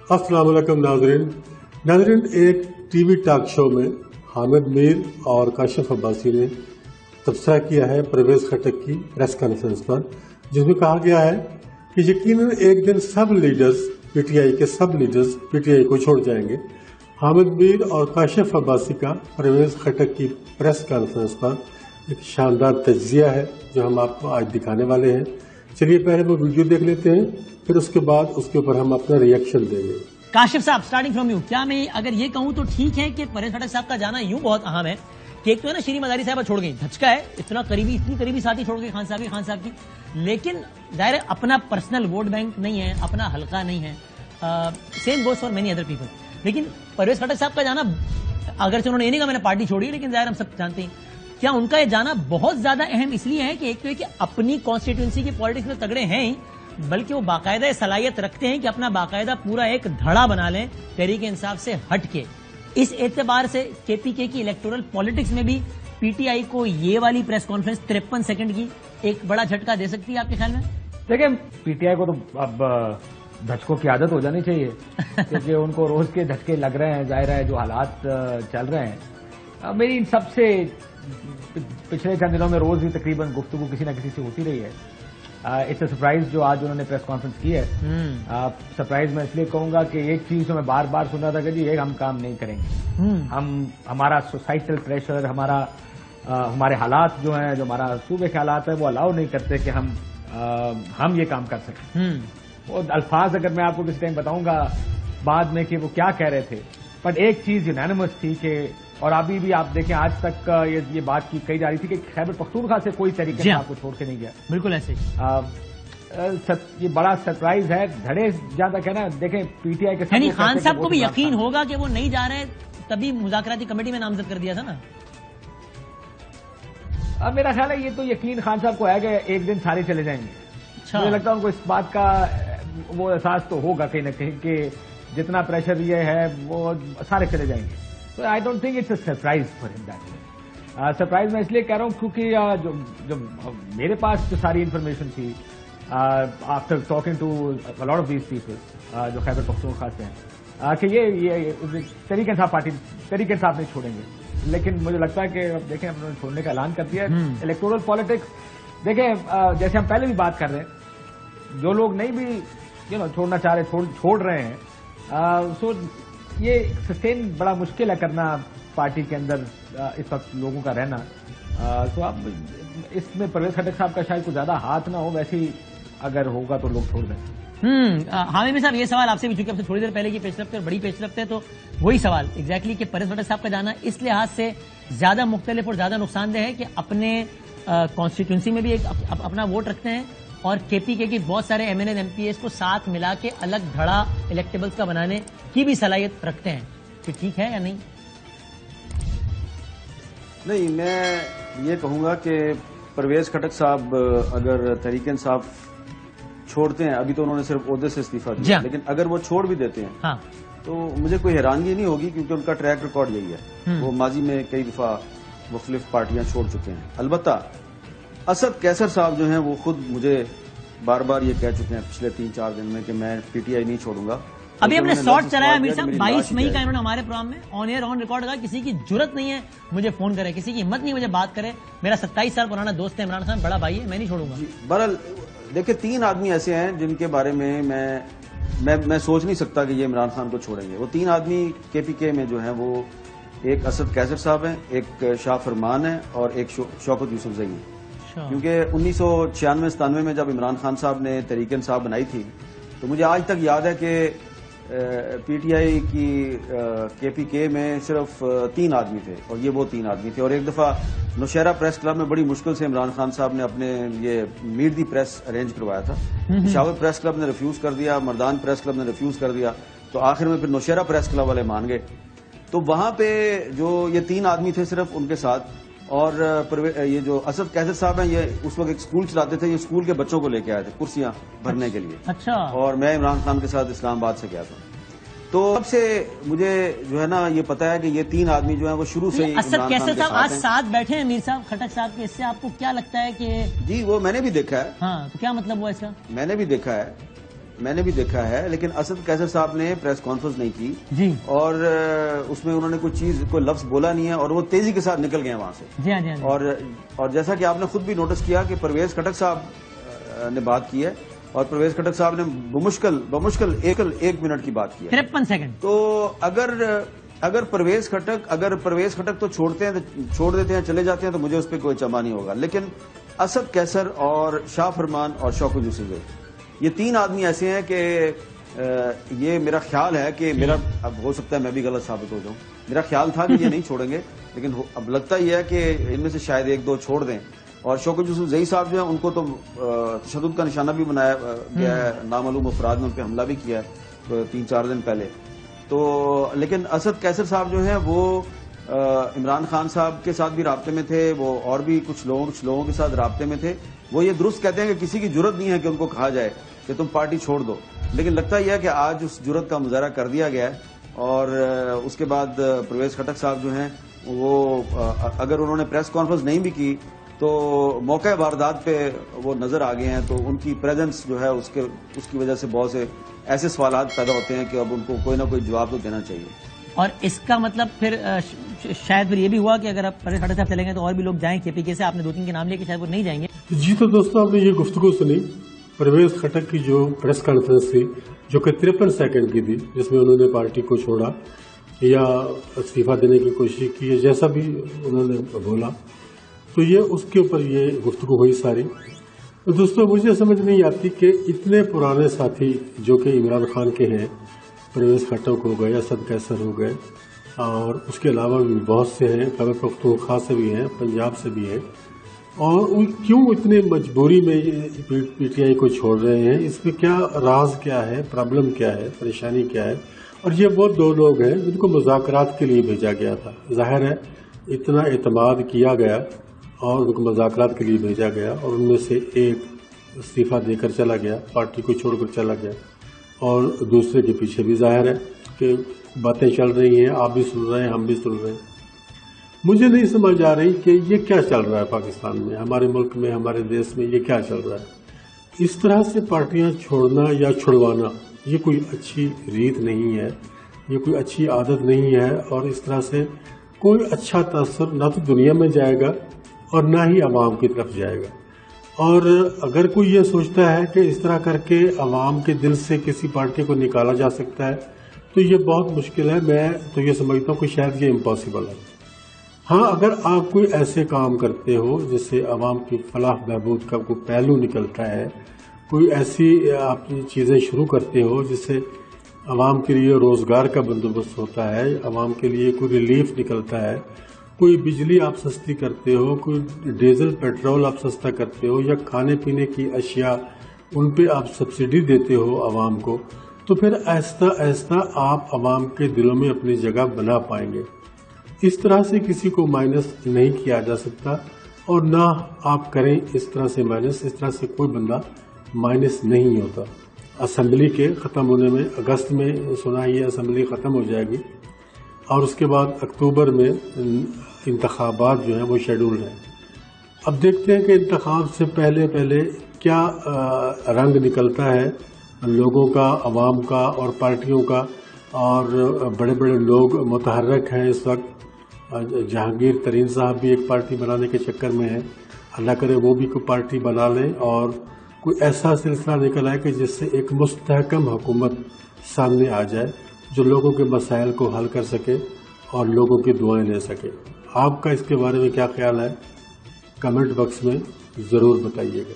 अस्सलाम वालेकुम नाज़रीन, एक टीवी टॉक शो में हामिद मीर और काशिफ अब्बासी ने तबसरा किया है परवेज खटक की प्रेस कॉन्फ्रेंस पर, जिसमें कहा गया है कि यकीनन एक दिन सब लीडर्स पीटीआई के सब लीडर्स पीटीआई को छोड़ जाएंगे। हामिद मीर और काशिफ अब्बासी का परवेज खटक की प्रेस कॉन्फ्रेंस पर एक शानदार तज्जिया है जो हम आपको आज दिखाने वाले हैं। चलिए पहले वो वीडियो देख लेते हैं, फिर उसके बाद उसके ऊपर हम अपना रिएक्शन देंगे। काशिफ साहब, स्टार्टिंग फ्रॉम यू, क्या मैं अगर ये कहूं तो ठीक है कि परवेज खटक साहब का जाना यूं बहुत अहम है कि एक तो है ना शीरी मदारी साहब छोड़ गई, धचका है, इतनी करीबी साथी छोड़ गई खान साहब की, लेकिन दायरे अपना पर्सनल वोट बैंक नहीं है, अपना हल्का नहीं है। Same goes for many other people. लेकिन परवेज खटक साहब का जाना, अगर से उन्होंने ये नहीं कहा मैंने पार्टी छोड़ी, लेकिन जाहिर हम सब जानते हैं क्या उनका ये जाना बहुत ज्यादा अहम इसलिए है कि एक तो है कि अपनी कॉन्स्टिट्यूंसी की पॉलिटिक्स में तगड़े हैं ही, बल्कि वो बाकायदा सलाहियत रखते हैं कि अपना बाकायदा पूरा एक धड़ा बना लें तहरीके इंसाफ से हट के। इस एतबार से केपीके की इलेक्टोरल पॉलिटिक्स में भी पीटीआई को ये वाली प्रेस कॉन्फ्रेंस 53 सेकंड की एक बड़ा झटका दे सकती है आपके ख्याल में? देखिए, पीटीआई को तो अब धचकों की आदत हो जानी चाहिए क्योंकि उनको रोज के धचके लग रहे हैं। जाहिर है जो हालात चल रहे हैं, मेरी सबसे पिछले चंद दिनों में रोज ही तकरीबन गुफ्तगू किसी न किसी से होती रही है। इट्स अ सरप्राइज जो आज उन्होंने प्रेस कॉन्फ्रेंस की है। सरप्राइज मैं इसलिए कहूंगा कि एक चीज जो मैं बार बार सुन रहा था कि जी ये हम काम नहीं करेंगे, हमारा सोसाइटल प्रेशर, हमारे हालात जो हैं, जो हमारा सूबे के हालात है वो अलाउ नहीं करते कि हम ये काम कर सकें। वो अल्फाज अगर मैं आपको किसी टाइम बताऊंगा बाद में कि वो क्या कह रहे थे, बट एक चीज यूनानिमस थी कि, और अभी भी आप देखें आज तक ये बात की कही जा रही थी कि खैबर पख्तूनख्वा से कोई तरीके से आपको छोड़ के नहीं गया। बिल्कुल ऐसे ये बड़ा सरप्राइज है। धड़े जहां तक है ना, देखें पीटीआई के यानी खान साहब को भी यकीन होगा कि वो नहीं जा रहे, तभी मुज़ाकराती कमेटी में नामजद कर दिया था ना। अब मेरा ख्याल है ये तो यकीन खान साहब को है कि एक दिन सारे चले जाएंगे। अच्छा। मुझे लगता है उनको इस बात का वो एहसास तो होगा कहीं ना कहीं कि जितना प्रेशर ये है वो सारे चले जाएंगे। तो I don't think it's a surprise for him that way. Surprise मैं इसलिए कह रहा हूँ क्योंकि जो मेरे पास जो सारी इन्फॉर्मेशन थी after talking to a lot of these people जो खैबर पख्तूनख्वा से हैं कि ये तहरीक इंसाफ नहीं छोड़ेंगे। लेकिन मुझे लगता है कि अब देखें उन्होंने छोड़ने का ऐलान कर दिया है। इलेक्टोरल पॉलिटिक्स देखें, जैसे हम पहले भी बात कर रहे हैं, जो लोग नहीं भी छोड़ना चाह रहे छोड़ रहे हैं। सो ये सस्टेन बड़ा मुश्किल है करना पार्टी के अंदर इस वक्त लोगों का रहना। तो अब इसमें परवेज खटक साहब का शायद कुछ ज्यादा हाथ ना हो, वैसे ही अगर होगा तो लोग छोड़ दें। हामिद साहब, ये सवाल आपसे भी, चूंकि आपसे थोड़ी देर पहले की पेशरफ्त बड़ी पेशरफ्त है, तो वही सवाल एग्जैक्टली कि परवेज खटक साहब का जाना इस लिहाज से ज्यादा मुख्तलिफ और ज्यादा नुकसानदेह है कि अपने कॉन्स्टिट्यूंसी में भी एक अपना वोट रखते हैं और केपीके की बहुत सारे एमएनए एमपीएस को साथ मिला के अलग धड़ा इलेक्टेबल्स का बनाने की भी सलाहियत रखते हैं। कि ठीक है या नहीं? नहीं, मैं ये कहूंगा कि परवेज खटक साहब अगर तहरीक इंसाफ छोड़ते हैं, अभी तो उन्होंने सिर्फ ओहदे से इस्तीफा दिया, लेकिन अगर वो छोड़ भी देते हैं हाँ, तो मुझे कोई हैरानगी नहीं होगी क्योंकि उनका ट्रैक रिकॉर्ड यही है। वो माजी में कई दफा मुख्तलिफ पार्टियां छोड़ चुके हैं। अलबत्ता असद कैसर साहब जो हैं वो खुद मुझे बार बार ये कह चुके हैं पिछले 3-4 दिन में कि मैं पीटीआई नहीं छोड़ूंगा। अभी हमने शॉर्ट चलाया अमीर साहब, 22 मई का इन्होंने हमारे प्रोग्राम में ऑन एयर ऑन रिकॉर्ड कहा किसी की जरूरत नहीं है मुझे फोन करे, किसी की हिम्मत नहीं मुझे बात करे, मेरा 27 साल पुराना दोस्त है इमरान खान, बड़ा भाई है, मैं नहीं छोड़ूंगा। बहरहाल देखिए, 3 आदमी ऐसे हैं जिनके बारे में मैं सोच नहीं सकता कि ये इमरान खान को छोड़ेंगे। वो 3 आदमी केपीके में जो है वो एक असद कैसर साहब हैं, एक शाह फरमान है और एक शौकत यूसुफजई है। क्योंकि 1996-97 में जब इमरान खान साहब ने तहरीक इंसाफ बनाई थी तो मुझे आज तक याद है कि पीटीआई की केपीके में सिर्फ 3 आदमी थे और ये वो 3 आदमी थे। और एक दफा नौशहरा प्रेस क्लब में बड़ी मुश्किल से इमरान खान साहब ने अपने लिए मीट दी प्रेस अरेंज करवाया था। पेशावर प्रेस क्लब ने रिफ्यूज कर दिया, मर्दान प्रेस क्लब ने रिफ्यूज कर दिया, तो आखिर में फिर नौशहरा प्रेस क्लब वाले मान गए। तो वहां पे जो ये 3 आदमी थे सिर्फ उनके साथ, और ये जो असद कैसर साहब हैं ये उस वक्त एक स्कूल चलाते थे, ये स्कूल के बच्चों को लेके आए थे कुर्सियां भरने के लिए। अच्छा। और मैं इमरान खान के साथ इस्लामाबाद से गया था। तो तब से मुझे जो है ना ये पता है कि ये 3 आदमी जो है वो शुरू से ही असद कैसर साहब आज साथ बैठे हैं मीर साहब खटक साहब के, इससे आपको क्या लगता है कि? जी वो मैंने भी देखा है। हाँ, तो क्या मतलब हुआ इसका? मैंने भी देखा है میں نے بھی دیکھا ہے، لیکن اسد قیصر صاحب نے پریس کانفرنس نہیں کی جی اور اس میں انہوں نے کوئی لفظ بولا نہیں ہے اور وہ تیزی کے ساتھ نکل گئے وہاں سے. جی ہاں جی ہاں اور جیسا کہ آپ نے خود بھی نوٹس کیا کہ پرویز خٹک صاحب نے بات کی ہے اور پرویز خٹک صاحب نے بمشکل ایک منٹ کی بات کی ہے، 53 سیکنڈ. تو اگر پرویز خٹک تو چھوڑ دیتے ہیں چلے جاتے ہیں تو مجھے اس پہ کوئی چما نہیں ہوگا، لیکن اسد قیصر اور شاہ فرمان اور شوکت یوسف یہ تین آدمی ایسے ہیں کہ یہ میرا خیال ہے کہ اب ہو سکتا ہے میں بھی غلط ثابت ہو جاؤں، میرا خیال تھا کہ یہ نہیں چھوڑیں گے، لیکن اب لگتا ہی ہے کہ ان میں سے شاید ایک دو چھوڑ دیں. اور شوکت یوسف زئی صاحب جو ہیں ان کو تو تشدد کا نشانہ بھی بنایا گیا ہے، نامعلوم افراد نے ان پہ حملہ بھی کیا ہے 3-4 دن پہلے. تو لیکن اسد قیصر صاحب جو ہیں وہ عمران خان صاحب کے ساتھ بھی رابطے میں تھے، وہ اور بھی کچھ لوگوں کے ساتھ رابطے میں تھے. وہ یہ درست کہتے ہیں کہ کسی کی جرت نہیں ہے کہ ان کو کہا جائے کہ تم پارٹی چھوڑ دو، لیکن لگتا یہ ہے کہ آج اس جرت کا مظاہرہ کر دیا گیا ہے. اور اس کے بعد پرویز خٹک صاحب جو ہیں وہ اگر انہوں نے پریس کانفرنس نہیں بھی کی تو موقع واردات پہ وہ نظر آ گئے ہیں، تو ان کی پریزنس جو ہے اس کی وجہ سے بہت سے ایسے سوالات پیدا ہوتے ہیں کہ اب ان کو کوئی نہ کوئی جواب تو دینا چاہیے. اور اس کا مطلب پھر شاید پھر یہ بھی ہوا کہ اگر آپ پرویز خٹک صاحب چلیں گے تو اور بھی لوگ جائیں KPK سے. آپ نے 2-3 کے نام لے کے شاید وہ نہیں جائیں گے. جی تو دوستوں آپ نے یہ گفتگو سنی پرویز خٹک کی جو پریس کانفرنس تھی جو کہ 53 سیکنڈ کی تھی، جس میں انہوں نے پارٹی کو چھوڑا یا استعفیٰ دینے کی کوشش کی ہے، جیسا بھی انہوں نے بولا، تو یہ اس کے اوپر یہ گفتگو ہوئی ساری. تو دوستوں مجھے سمجھ نہیں آتی کہ اتنے پرانے ساتھی جو کہ عمران خان کے ہیں، پرویز خٹک ہو گئے، اسد قیصر ہو گئے، اور اس کے علاوہ بھی بہت سے ہیں، خیبر پختونخوا سے بھی ہیں، پنجاب سے بھی ہیں، اور کیوں اتنے مجبوری میں PTI کو چھوڑ رہے ہیں؟ اس میں کیا راز کیا ہے، پرابلم کیا ہے، پریشانی کیا ہے؟ اور یہ وہ دو لوگ ہیں جن کو مذاکرات کے لیے بھیجا گیا تھا. ظاہر ہے اتنا اعتماد کیا گیا اور ان کو مذاکرات کے لیے بھیجا گیا، اور ان میں سے ایک استعفیٰ دے کر چلا گیا، پارٹی کو چھوڑ کر چلا گیا، اور دوسرے کے پیچھے بھی ظاہر ہے کہ باتیں چل رہی ہیں، آپ بھی سن رہے ہیں، ہم بھی سن رہے ہیں. مجھے نہیں سمجھ آ رہی کہ یہ کیا چل رہا ہے پاکستان میں، ہمارے ملک میں، ہمارے دیش میں یہ کیا چل رہا ہے. اس طرح سے پارٹیاں چھوڑنا یا چھڑوانا یہ کوئی اچھی ریت نہیں ہے، یہ کوئی اچھی عادت نہیں ہے، اور اس طرح سے کوئی اچھا تاثر نہ تو دنیا میں جائے گا اور نہ ہی عوام کی طرف جائے گا. اور اگر کوئی یہ سوچتا ہے کہ اس طرح کر کے عوام کے دل سے کسی پارٹی کو نکالا جا سکتا ہے تو یہ بہت مشکل ہے. میں تو یہ سمجھتا ہوں کہ شاید یہ امپاسبل ہے. ہاں اگر آپ کوئی ایسے کام کرتے ہو جس سے عوام کی فلاح بہبود کا کوئی پہلو نکلتا ہے، کوئی ایسی آپ چیزیں شروع کرتے ہو جس سے عوام کے لیے روزگار کا بندوبست ہوتا ہے، عوام کے لیے کوئی ریلیف نکلتا ہے، کوئی بجلی آپ سستی کرتے ہو، کوئی ڈیزل پیٹرول آپ سستا کرتے ہو، یا کھانے پینے کی اشیاء ان پہ آپ سبسڈی دیتے ہو عوام کو، تو پھر آہستہ آہستہ آپ عوام کے دلوں میں اپنی جگہ بنا پائیں گے. اس طرح سے کسی کو مائنس نہیں کیا جا سکتا، اور نہ آپ کریں اس طرح سے مائنس. اس طرح سے کوئی بندہ مائنس نہیں ہوتا. اسمبلی کے ختم ہونے میں اگست میں سنا یہ اسمبلی ختم ہو جائے گی، اور اس کے بعد اکتوبر میں انتخابات جو ہیں وہ شیڈول ہیں. اب دیکھتے ہیں کہ انتخاب سے پہلے کیا رنگ نکلتا ہے لوگوں کا، عوام کا اور پارٹیوں کا. اور بڑے بڑے لوگ متحرک ہیں اس وقت. جہانگیر ترین صاحب بھی ایک پارٹی بنانے کے چکر میں ہیں. اللہ کرے وہ بھی کوئی پارٹی بنا لیں اور کوئی ایسا سلسلہ نکل آئے کہ جس سے ایک مستحکم حکومت سامنے آ جائے جو لوگوں کے مسائل کو حل کر سکے اور لوگوں کی دعائیں لے سکے. آپ کا اس کے بارے میں کیا خیال ہے؟ کمنٹ باکس میں ضرور بتائیے گا.